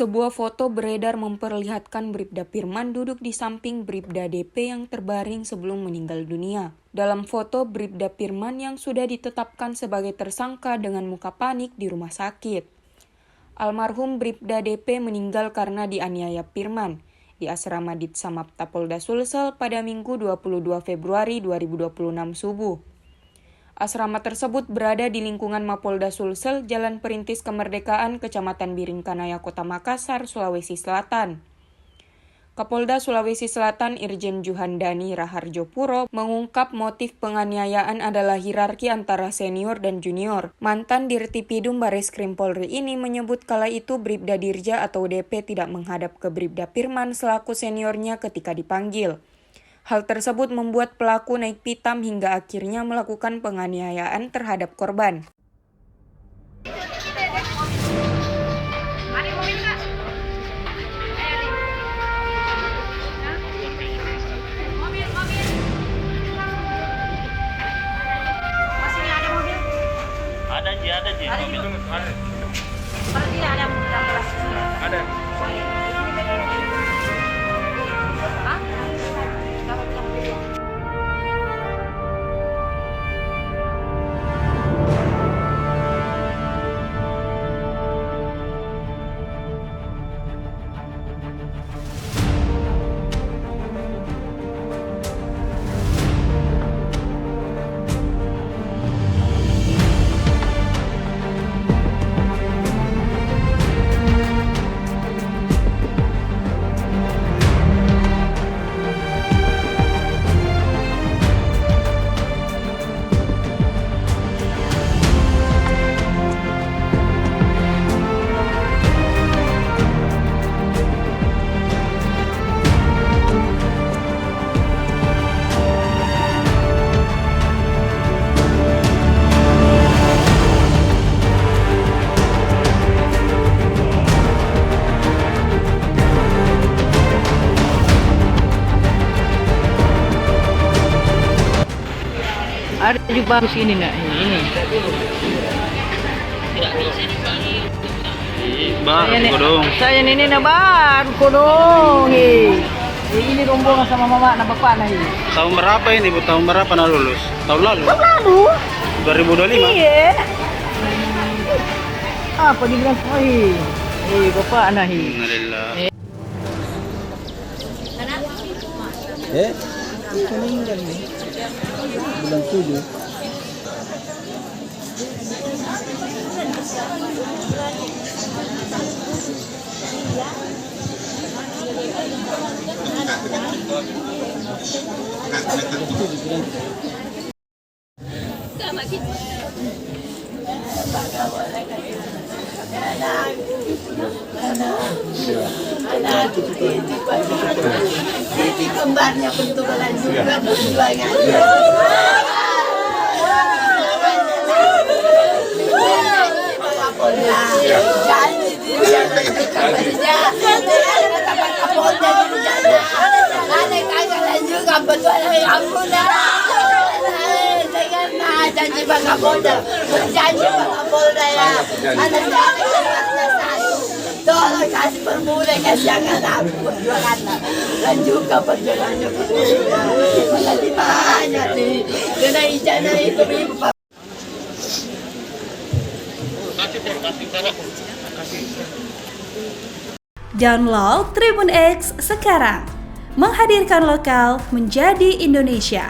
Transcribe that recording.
Sebuah foto beredar memperlihatkan Bribda Firman duduk di samping Bribda DP yang terbaring sebelum meninggal dunia. Dalam foto, Bribda Firman yang sudah ditetapkan sebagai tersangka dengan muka panik di rumah sakit. Almarhum Bribda DP meninggal karena dianiaya Firman di asrama Ditsamapta Polda Sulsel pada Minggu 22 Februari 2026 subuh. Asrama tersebut berada di lingkungan Mapolda Sulsel, Jalan Perintis Kemerdekaan, Kecamatan Biringkanaya, Kota Makassar, Sulawesi Selatan. Kapolda Sulawesi Selatan Irjen Juhandani Raharjo Puro mengungkap motif penganiayaan adalah hierarki antara senior dan junior. Mantan Dirtipidum Bareskrim Polri ini menyebut kala itu Bribda Dirja atau DP tidak menghadap ke Bribda Firman selaku seniornya ketika dipanggil. Hal tersebut membuat pelaku naik pitam hingga akhirnya melakukan penganiayaan terhadap korban. Ada mobil. Ada. Ada juga bagus ini nak ini. Saya ini nak baru kodong. Ini rombongan sama mama nak bapak nah ini. Tahun berapa ini Bu? Tahun berapa nak lulus? Tahun lalu? Tahun lalu. 2025? Iya. Apa dibilang? Bapak nah ini. Alhamdulillah. Meninggal nih. Bulan 7. Jadi kembarnya bentukan juga perjuangan. Janji dia dapat Kapolda di sana. Ada kagak juga perjuangan ampuna. Dengan janji Pak Kapolda, janji Pak Kapolda ya. Ada anaknya satu. Tolong kasih permudah kasihankan aku perjuangannya dan juga perjuangannya makasih banyak nih kena ijazah itu ibu Pak. Download Tribun X sekarang, menghadirkan lokal menjadi Indonesia.